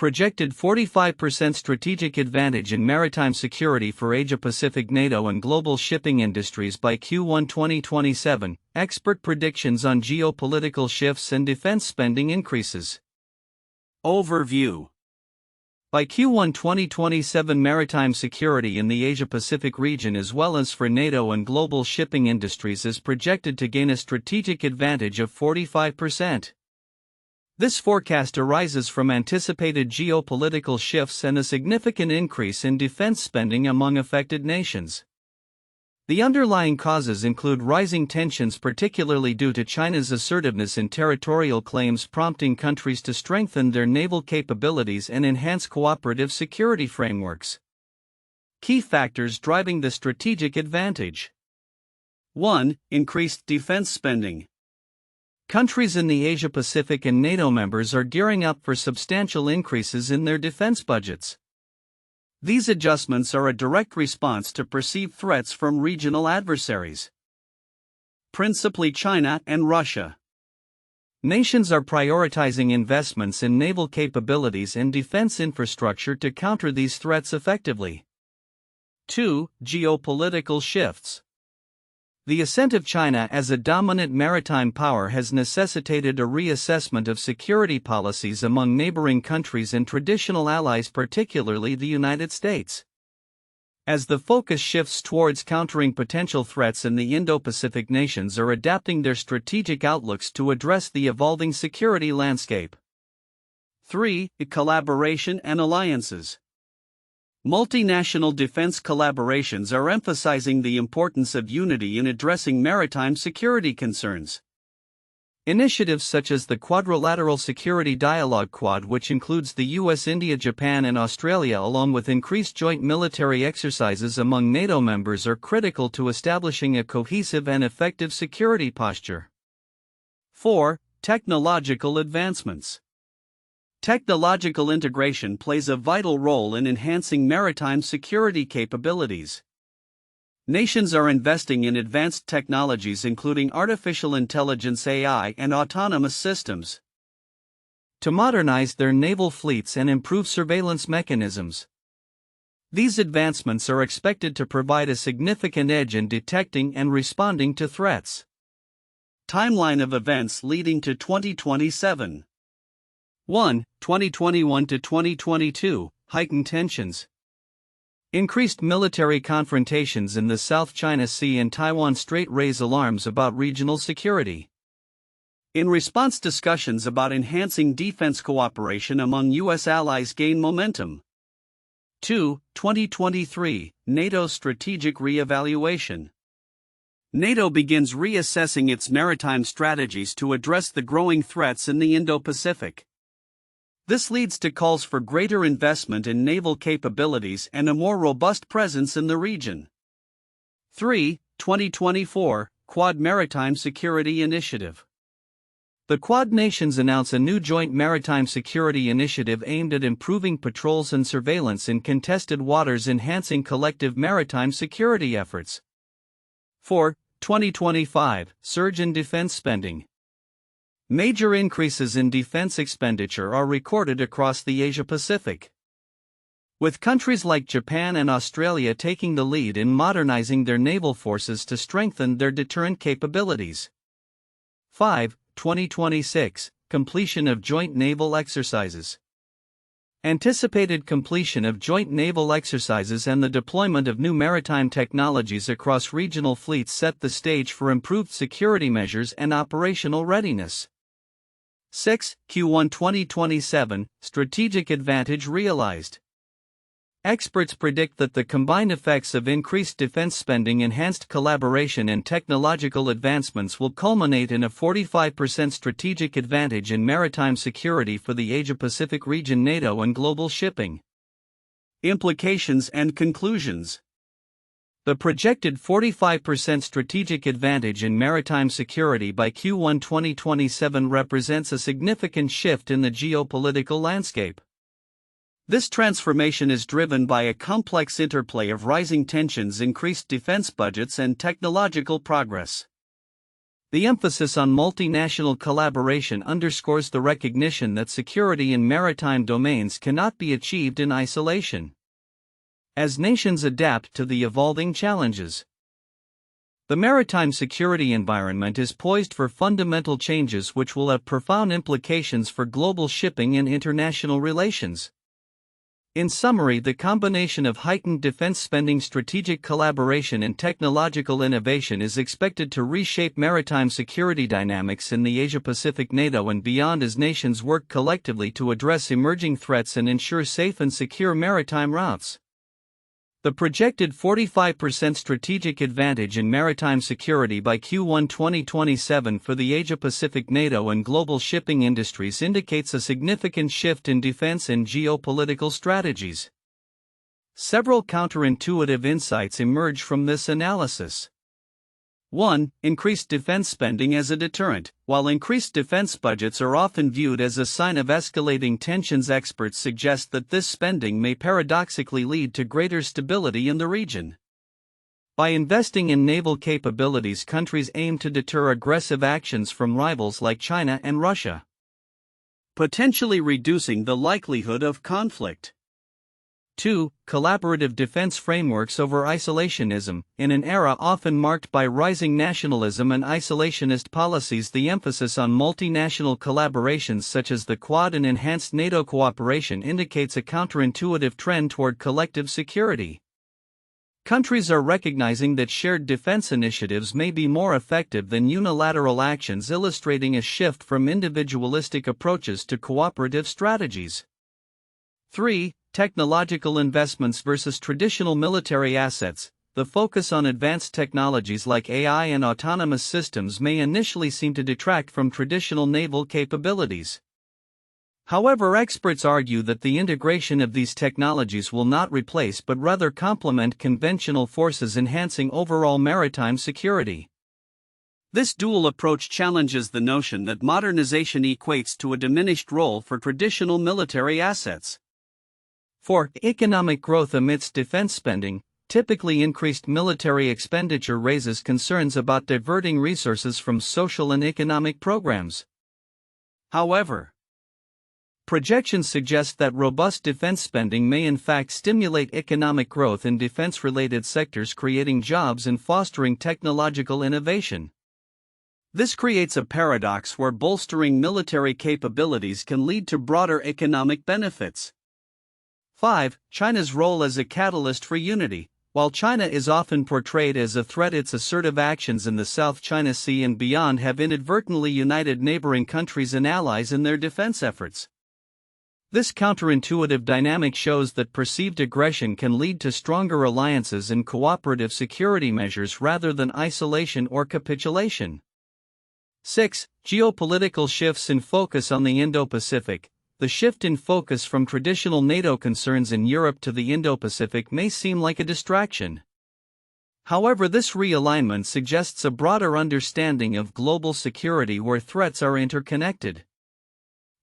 projected 45% strategic advantage in maritime security for Asia-Pacific, NATO and global shipping industries by Q1 2027, expert predictions on geopolitical shifts and defense spending increases. Overview. By Q1 2027, maritime security in the Asia-Pacific region as well as for NATO and global shipping industries is projected to gain a strategic advantage of 45%. This forecast arises from anticipated geopolitical shifts and a significant increase in defense spending among affected nations. The underlying causes include rising tensions, particularly due to China's assertiveness in territorial claims, prompting countries to strengthen their naval capabilities and enhance cooperative security frameworks. Key factors driving the strategic advantage. 1. Increased defense spending. Countries in the Asia-Pacific and NATO members are gearing up for substantial increases in their defense budgets. These adjustments are a direct response to perceived threats from regional adversaries, principally China and Russia. Nations are prioritizing investments in naval capabilities and defense infrastructure to counter these threats effectively. 2. Geopolitical shifts. The ascent of China as a dominant maritime power has necessitated a reassessment of security policies among neighboring countries and traditional allies, particularly the United States. As the focus shifts towards countering potential threats, in the Indo-Pacific nations are adapting their strategic outlooks to address the evolving security landscape. 3. Collaboration and alliances. Multinational defense collaborations are emphasizing the importance of unity in addressing maritime security concerns. Initiatives such as the Quadrilateral Security Dialogue Quad, which includes the US, India, Japan and Australia, along with increased joint military exercises among NATO members, are critical to establishing a cohesive and effective security posture. 4. Technological advancements. Technological integration plays a vital role in enhancing maritime security capabilities. Nations are investing in advanced technologies including artificial intelligence (AI) and autonomous systems to modernize their naval fleets and improve surveillance mechanisms. These advancements are expected to provide a significant edge in detecting and responding to threats. Timeline of events leading to 2027. 1. 2021 to 2022, heightened tensions. Increased military confrontations in the South China Sea and Taiwan Strait raise alarms about regional security. In response, discussions about enhancing defense cooperation among U.S. allies gain momentum. 2. 2023, NATO strategic reevaluation. NATO begins reassessing its maritime strategies to address the growing threats in the Indo-Pacific. This leads to calls for greater investment in naval capabilities and a more robust presence in the region. 3. 2024, Quad Maritime Security Initiative. The Quad nations announce a new joint maritime security initiative aimed at improving patrols and surveillance in contested waters, enhancing collective maritime security efforts. 4. 2025, surge in defense spending. Major increases in defense expenditure are recorded across the Asia-Pacific, with countries like Japan and Australia taking the lead in modernizing their naval forces to strengthen their deterrent capabilities. 5. 2026, completion of joint naval exercises. Anticipated completion of joint naval exercises and the deployment of new maritime technologies across regional fleets set the stage for improved security measures and operational readiness. 6. Q1 2027, strategic advantage realized. Experts predict that the combined effects of increased defense spending, enhanced collaboration and technological advancements will culminate in a 45% strategic advantage in maritime security for the Asia-Pacific region, NATO and global shipping. Implications and conclusions. The projected 45% strategic advantage in maritime security by Q1 2027 represents a significant shift in the geopolitical landscape. This transformation is driven by a complex interplay of rising tensions, increased defense budgets, and technological progress. The emphasis on multinational collaboration underscores the recognition that security in maritime domains cannot be achieved in isolation, as nations adapt to the evolving challenges. The maritime security environment is poised for fundamental changes which will have profound implications for global shipping and international relations. In summary, the combination of heightened defense spending, strategic collaboration, and technological innovation is expected to reshape maritime security dynamics in the Asia-Pacific, NATO, and beyond as nations work collectively to address emerging threats and ensure safe and secure maritime routes. The projected 45% strategic advantage in maritime security by Q1 2027 for the Asia-Pacific, NATO, and global shipping industries indicates a significant shift in defense and geopolitical strategies. Several counterintuitive insights emerge from this analysis. 1. Increased defense spending as a deterrent. While increased defense budgets are often viewed as a sign of escalating tensions, experts suggest that this spending may paradoxically lead to greater stability in the region. By investing in naval capabilities, countries aim to deter aggressive actions from rivals like China and Russia, potentially reducing the likelihood of conflict. 2. Collaborative defense frameworks over isolationism. In an era often marked by rising nationalism and isolationist policies, the emphasis on multinational collaborations such as the Quad and enhanced NATO cooperation indicates a counterintuitive trend toward collective security. Countries are recognizing that shared defense initiatives may be more effective than unilateral actions, illustrating a shift from individualistic approaches to cooperative strategies. 3. Technological investments versus traditional military assets. The focus on advanced technologies like AI and autonomous systems may initially seem to detract from traditional naval capabilities. However, experts argue that the integration of these technologies will not replace but rather complement conventional forces, enhancing overall maritime security. This dual approach challenges the notion that modernization equates to a diminished role for traditional military assets. 4. Economic growth amidst defense spending. Typically, increased military expenditure raises concerns about diverting resources from social and economic programs. However, projections suggest that robust defense spending may in fact stimulate economic growth in defense-related sectors, creating jobs and fostering technological innovation. This creates a paradox where bolstering military capabilities can lead to broader economic benefits. 5. China's role as a catalyst for unity. While China is often portrayed as a threat, its assertive actions in the South China Sea and beyond have inadvertently united neighboring countries and allies in their defense efforts. This counterintuitive dynamic shows that perceived aggression can lead to stronger alliances and cooperative security measures rather than isolation or capitulation. 6. Geopolitical shifts in focus on the Indo-Pacific. The shift in focus from traditional NATO concerns in Europe to the Indo-Pacific may seem like a distraction. However, this realignment suggests a broader understanding of global security where threats are interconnected.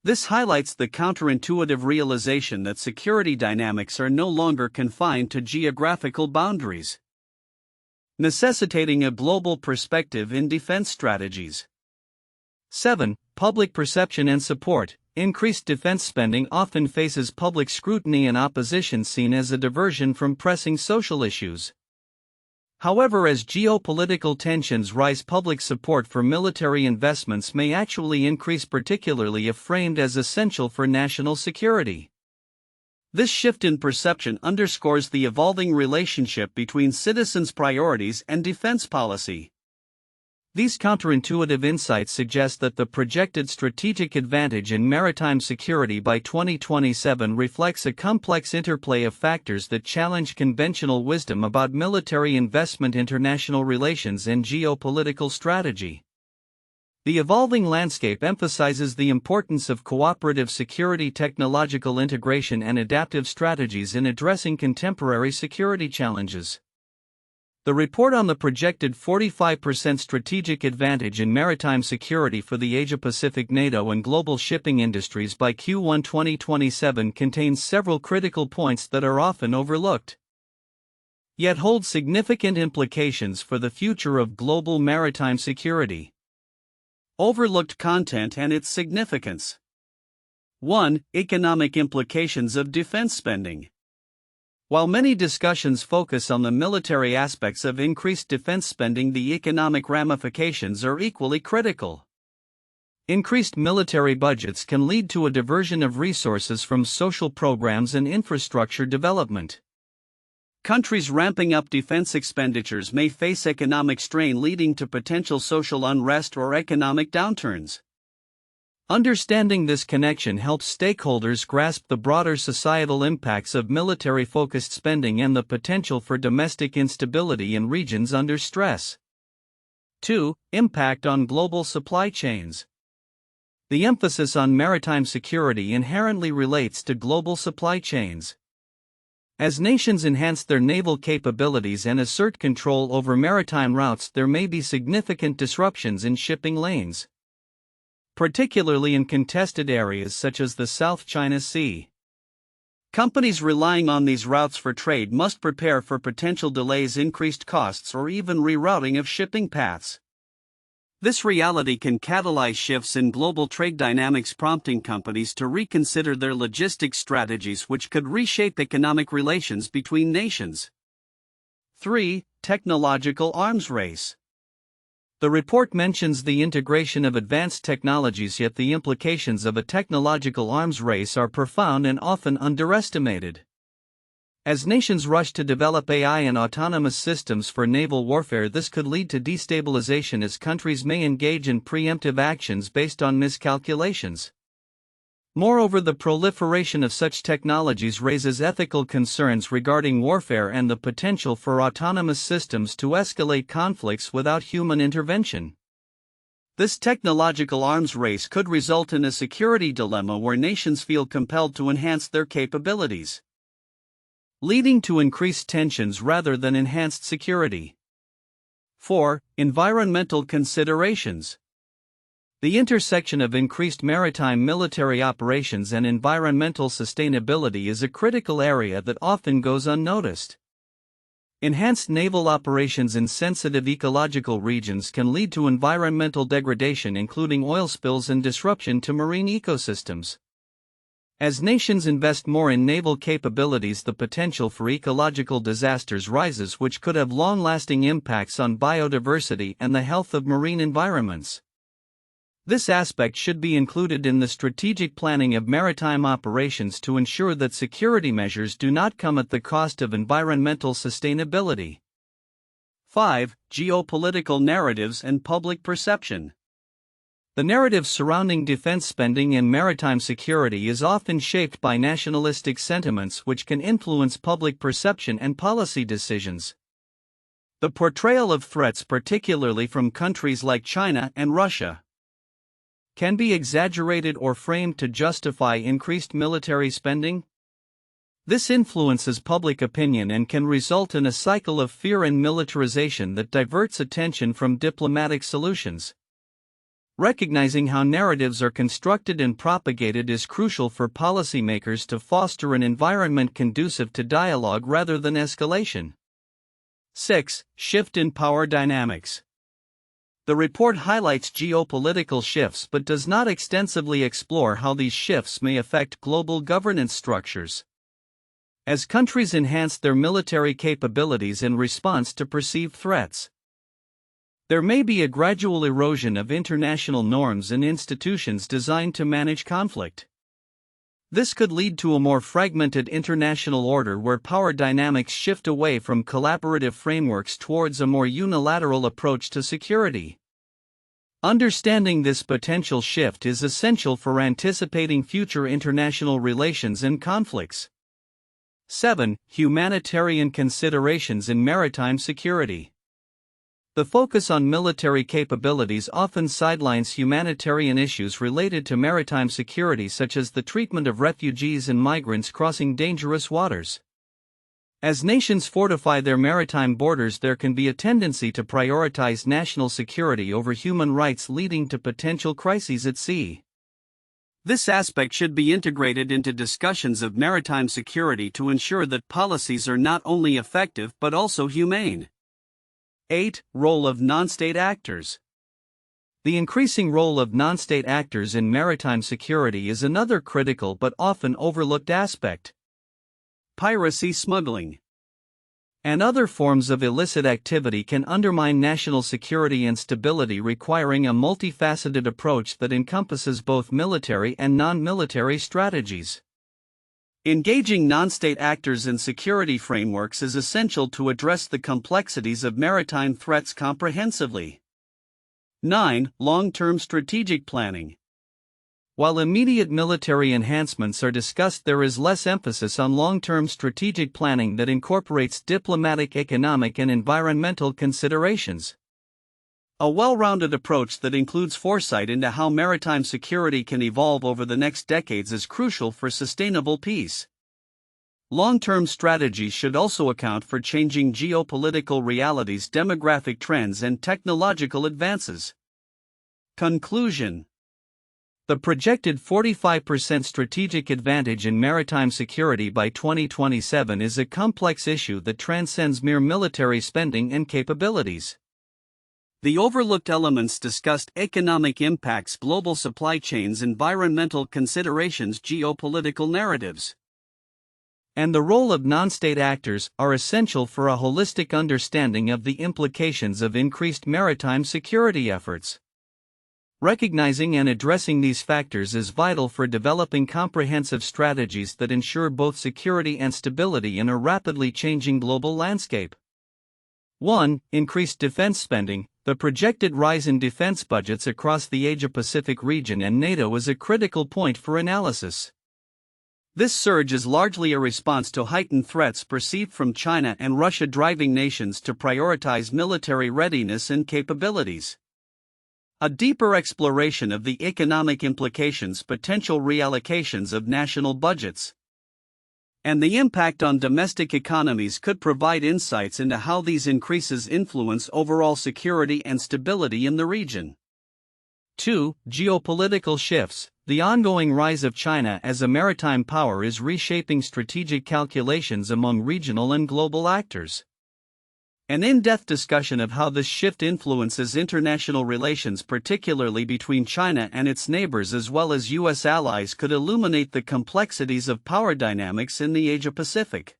This highlights the counterintuitive realization that security dynamics are no longer confined to geographical boundaries, necessitating a global perspective in defense strategies. 7. Public perception and support. Increased defense spending often faces public scrutiny and opposition, seen as a diversion from pressing social issues. However, as geopolitical tensions rise, public support for military investments may actually increase, particularly if framed as essential for national security. This shift in perception underscores the evolving relationship between citizens' priorities and defense policy. These counterintuitive insights suggest that the projected strategic advantage in maritime security by 2027 reflects a complex interplay of factors that challenge conventional wisdom about military investment, international relations, and geopolitical strategy. The evolving landscape emphasizes the importance of cooperative security, technological integration, and adaptive strategies in addressing contemporary security challenges. The report on the projected 45% strategic advantage in maritime security for the Asia-Pacific, NATO, and global shipping industries by Q1 2027 contains several critical points that are often overlooked, yet hold significant implications for the future of global maritime security. Overlooked content and its significance. 1. Economic implications of defense spending. While many discussions focus on the military aspects of increased defense spending, the economic ramifications are equally critical. Increased military budgets can lead to a diversion of resources from social programs and infrastructure development. Countries ramping up defense expenditures may face economic strain, leading to potential social unrest or economic downturns. Understanding this connection helps stakeholders grasp the broader societal impacts of military-focused spending and the potential for domestic instability in regions under stress. 2. Impact on global supply chains. The emphasis on maritime security inherently relates to global supply chains. As nations enhance their naval capabilities and assert control over maritime routes, there may be significant disruptions in shipping lanes, particularly in contested areas such as the South China Sea. Companies relying on these routes for trade must prepare for potential delays, increased costs, or even rerouting of shipping paths. This reality can catalyze shifts in global trade dynamics, prompting companies to reconsider their logistics strategies, which could reshape economic relations between nations. 3. Technological arms race. The report mentions the integration of advanced technologies, yet the implications of a technological arms race are profound and often underestimated. As nations rush to develop AI and autonomous systems for naval warfare, this could lead to destabilization as countries may engage in preemptive actions based on miscalculations. Moreover, the proliferation of such technologies raises ethical concerns regarding warfare and the potential for autonomous systems to escalate conflicts without human intervention. This technological arms race could result in a security dilemma where nations feel compelled to enhance their capabilities, leading to increased tensions rather than enhanced security. 4. Environmental considerations. The intersection of increased maritime military operations and environmental sustainability is a critical area that often goes unnoticed. Enhanced naval operations in sensitive ecological regions can lead to environmental degradation, including oil spills and disruption to marine ecosystems. As nations invest more in naval capabilities, the potential for ecological disasters rises, which could have long-lasting impacts on biodiversity and the health of marine environments. This aspect should be included in the strategic planning of maritime operations to ensure that security measures do not come at the cost of environmental sustainability. 5. Geopolitical narratives and public perception. The narrative surrounding defense spending and maritime security is often shaped by nationalistic sentiments, which can influence public perception and policy decisions. The portrayal of threats, particularly from countries like China and Russia, can be exaggerated or framed to justify increased military spending. This influences public opinion and can result in a cycle of fear and militarization that diverts attention from diplomatic solutions. Recognizing how narratives are constructed and propagated is crucial for policymakers to foster an environment conducive to dialogue rather than escalation. 6. Shift in power dynamics. The report highlights geopolitical shifts but does not extensively explore how these shifts may affect global governance structures. As countries enhance their military capabilities in response to perceived threats, there may be a gradual erosion of international norms and institutions designed to manage conflict. This could lead to a more fragmented international order where power dynamics shift away from collaborative frameworks towards a more unilateral approach to security. Understanding this potential shift is essential for anticipating future international relations and conflicts. 7. Humanitarian considerations in maritime security. The focus on military capabilities often sidelines humanitarian issues related to maritime security, such as the treatment of refugees and migrants crossing dangerous waters. As nations fortify their maritime borders, there can be a tendency to prioritize national security over human rights, leading to potential crises at sea. This aspect should be integrated into discussions of maritime security to ensure that policies are not only effective but also humane. 8. Role of non-state actors. The increasing role of non-state actors in maritime security is another critical but often overlooked aspect. Piracy, smuggling, and other forms of illicit activity can undermine national security and stability, requiring a multifaceted approach that encompasses both military and non-military strategies. Engaging non-state actors in security frameworks is essential to address the complexities of maritime threats comprehensively. 9. Long-term strategic planning. While immediate military enhancements are discussed, there is less emphasis on long-term strategic planning that incorporates diplomatic, economic, and environmental considerations. A well-rounded approach that includes foresight into how maritime security can evolve over the next decades is crucial for sustainable peace. Long-term strategies should also account for changing geopolitical realities, demographic trends, and technological advances. Conclusion. The projected 45% strategic advantage in maritime security by 2027 is a complex issue that transcends mere military spending and capabilities. The overlooked elements discussed: economic impacts, global supply chains, environmental considerations, geopolitical narratives, and the role of non-state actors are essential for a holistic understanding of the implications of increased maritime security efforts. Recognizing and addressing these factors is vital for developing comprehensive strategies that ensure both security and stability in a rapidly changing global landscape. 1. Increased defense spending. The projected rise in defense budgets across the Asia-Pacific region and NATO is a critical point for analysis. This surge is largely a response to heightened threats perceived from China and Russia, driving nations to prioritize military readiness and capabilities. A deeper exploration of the economic implications, potential reallocations of national budgets, and the impact on domestic economies could provide insights into how these increases influence overall security and stability in the region. 2. Geopolitical shifts. The ongoing rise of China as a maritime power is reshaping strategic calculations among regional and global actors. An in-depth discussion of how this shift influences international relations, particularly between China and its neighbors as well as U.S. allies, could illuminate the complexities of power dynamics in the Asia-Pacific.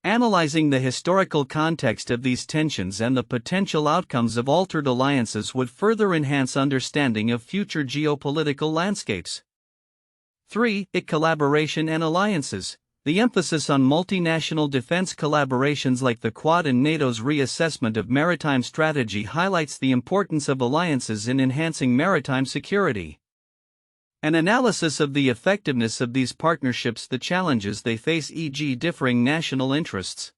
Analyzing the historical context of these tensions and the potential outcomes of altered alliances would further enhance understanding of future geopolitical landscapes. 3. Collaboration and alliances. The emphasis on multinational defense collaborations like the Quad and NATO's reassessment of maritime strategy highlights the importance of alliances in enhancing maritime security. An analysis of the effectiveness of these partnerships, the challenges they face, e.g., differing national interests,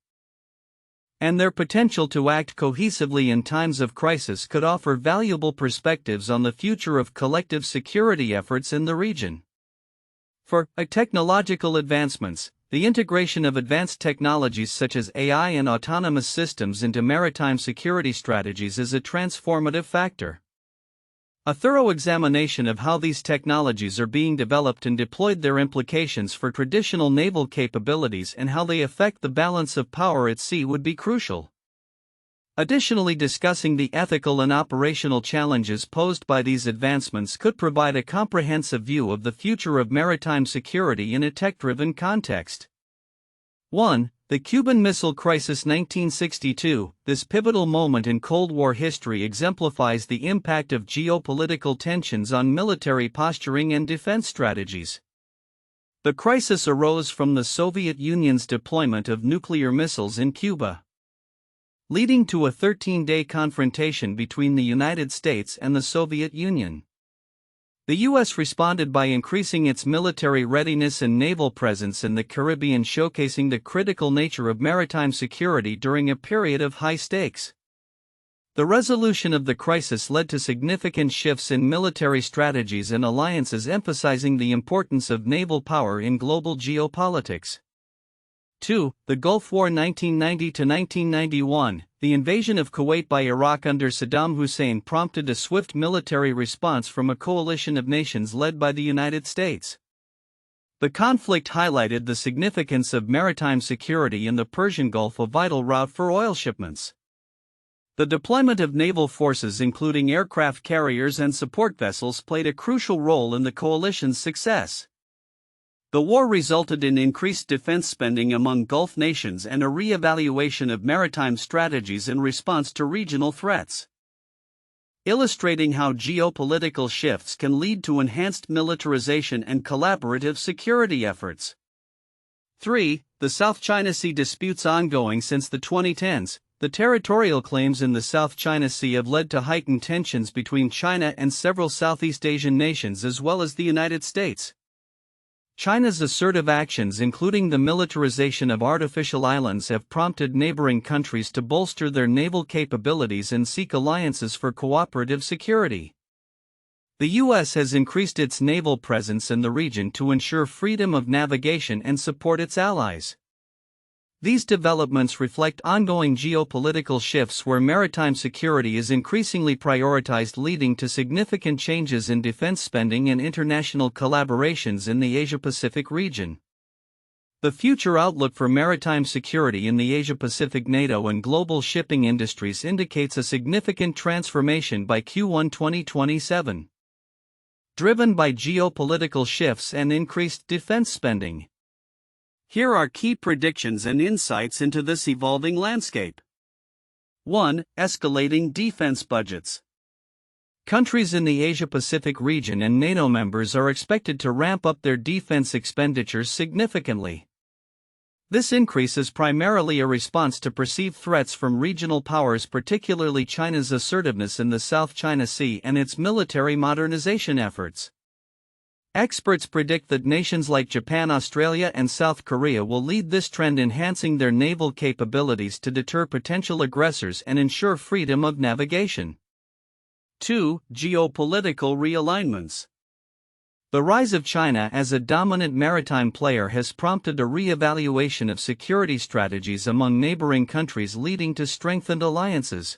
and their potential to act cohesively in times of crisis, could offer valuable perspectives on the future of collective security efforts in the region. 4. Technological advancements. The integration of advanced technologies such as AI and autonomous systems into maritime security strategies is a transformative factor. A thorough examination of how these technologies are being developed and deployed, their implications for traditional naval capabilities, and how they affect the balance of power at sea would be crucial. Additionally, discussing the ethical and operational challenges posed by these advancements could provide a comprehensive view of the future of maritime security in a tech-driven context. 1. The Cuban Missile Crisis 1962. This pivotal moment in Cold War history exemplifies the impact of geopolitical tensions on military posturing and defense strategies. The crisis arose from the Soviet Union's deployment of nuclear missiles in Cuba, leading to a 13-day confrontation between the United States and the Soviet Union. The U.S. responded by increasing its military readiness and naval presence in the Caribbean, showcasing the critical nature of maritime security during a period of high stakes. The resolution of the crisis led to significant shifts in military strategies and alliances, emphasizing the importance of naval power in global geopolitics. 2. The Gulf War 1990–1991. The invasion of Kuwait by Iraq under Saddam Hussein prompted a swift military response from a coalition of nations led by the United States. The conflict highlighted the significance of maritime security in the Persian Gulf, a vital route for oil shipments. The deployment of naval forces, including aircraft carriers and support vessels, played a crucial role in the coalition's success. The war resulted in increased defense spending among Gulf nations and a re-evaluation of maritime strategies in response to regional threats, illustrating how geopolitical shifts can lead to enhanced militarization and collaborative security efforts. 3. The South China Sea disputes ongoing since the 2010s. The territorial claims in the South China Sea have led to heightened tensions between China and several Southeast Asian nations as well as the United States. China's assertive actions, including the militarization of artificial islands, have prompted neighboring countries to bolster their naval capabilities and seek alliances for cooperative security. The U.S. has increased its naval presence in the region to ensure freedom of navigation and support its allies. These developments reflect ongoing geopolitical shifts where maritime security is increasingly prioritized, leading to significant changes in defense spending and international collaborations in the Asia-Pacific region. The future outlook for maritime security in the Asia-Pacific, NATO, and global shipping industries indicates a significant transformation by Q1 2027, driven by geopolitical shifts and increased defense spending. Here are key predictions and insights into this evolving landscape. 1. Escalating defense budgets. Countries in the Asia-Pacific region and NATO members are expected to ramp up their defense expenditures significantly. This increase is primarily a response to perceived threats from regional powers, particularly China's assertiveness in the South China Sea and its military modernization efforts. Experts predict that nations like Japan, Australia, and South Korea will lead this trend, enhancing their naval capabilities to deter potential aggressors and ensure freedom of navigation. 2. Geopolitical realignments. The rise of China as a dominant maritime player has prompted a re-evaluation of security strategies among neighboring countries, leading to strengthened alliances.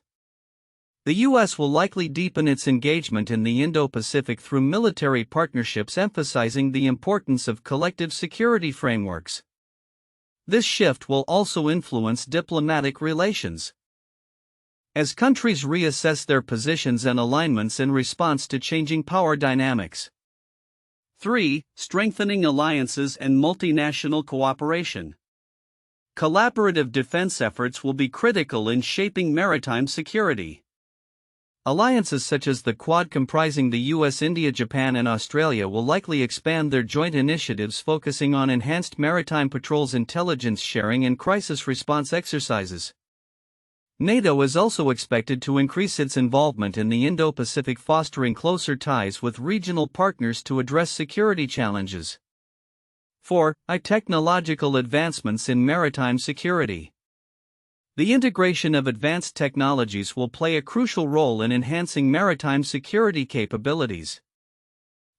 The U.S. will likely deepen its engagement in the Indo-Pacific through military partnerships, emphasizing the importance of collective security frameworks. This shift will also influence diplomatic relations, as countries reassess their positions and alignments in response to changing power dynamics. 3. Strengthening alliances and multinational cooperation. Collaborative defense efforts will be critical in shaping maritime security. Alliances such as the Quad, comprising the US, India, Japan, and Australia, will likely expand their joint initiatives, focusing on enhanced maritime patrols, intelligence sharing, and crisis response exercises. NATO is also expected to increase its involvement in the Indo-Pacific, fostering closer ties with regional partners to address security challenges. 4. Technological advancements in maritime security. The integration of advanced technologies will play a crucial role in enhancing maritime security capabilities.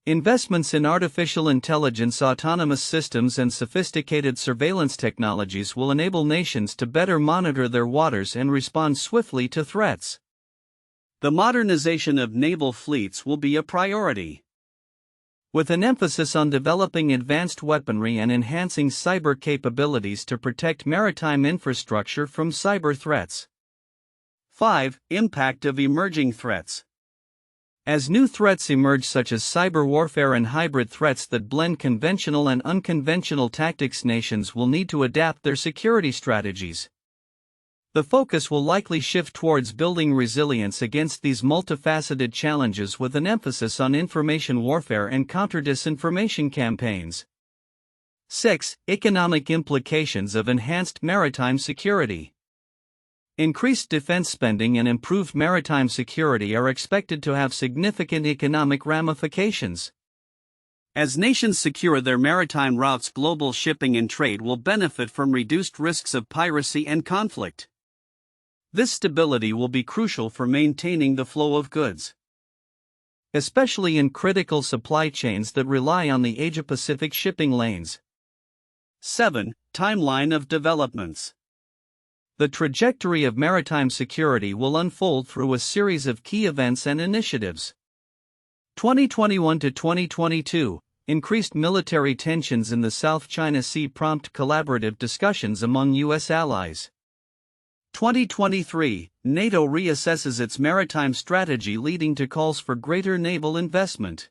Investments in artificial intelligence, autonomous systems, and sophisticated surveillance technologies will enable nations to better monitor their waters and respond swiftly to threats. The modernization of naval fleets will be a priority, with an emphasis on developing advanced weaponry and enhancing cyber capabilities to protect maritime infrastructure from cyber threats. 5. Impact of emerging threats. As new threats emerge, such as cyber warfare and hybrid threats that blend conventional and unconventional tactics, nations will need to adapt their security strategies. The focus will likely shift towards building resilience against these multifaceted challenges, with an emphasis on information warfare and counter-disinformation campaigns. 6. Economic implications of enhanced maritime security. Increased defense spending and improved maritime security are expected to have significant economic ramifications. As nations secure their maritime routes, global shipping and trade will benefit from reduced risks of piracy and conflict. This stability will be crucial for maintaining the flow of goods, especially in critical supply chains that rely on the Asia-Pacific shipping lanes. 7. Timeline of developments. The trajectory of maritime security will unfold through a series of key events and initiatives. 2021 to 2022, increased military tensions in the South China Sea prompt collaborative discussions among U.S. allies. 2023, NATO reassesses its maritime strategy, leading to calls for greater naval investment.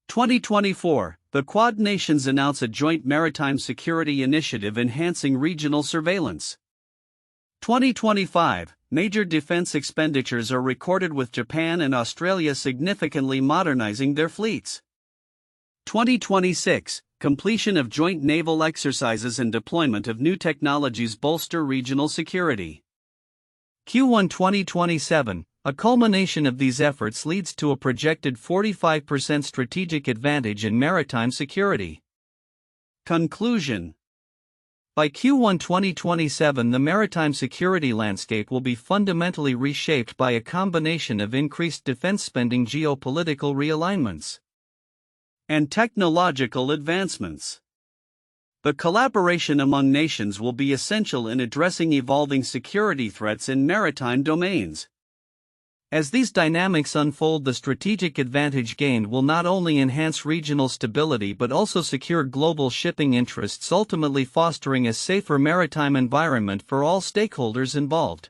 2024, the Quad nations announce a joint maritime security initiative enhancing regional surveillance. 2025, major defense expenditures are recorded, with Japan and Australia significantly modernizing their fleets. 2026, completion of joint naval exercises and deployment of new technologies bolster regional security. Q1 2027, a culmination of these efforts leads to a projected 45% strategic advantage in maritime security. Conclusion. By Q1 2027, the maritime security landscape will be fundamentally reshaped by a combination of increased defense spending, geopolitical realignments, and technological advancements. The collaboration among nations will be essential in addressing evolving security threats in maritime domains. As these dynamics unfold, the strategic advantage gained will not only enhance regional stability but also secure global shipping interests, ultimately fostering a safer maritime environment for all stakeholders involved.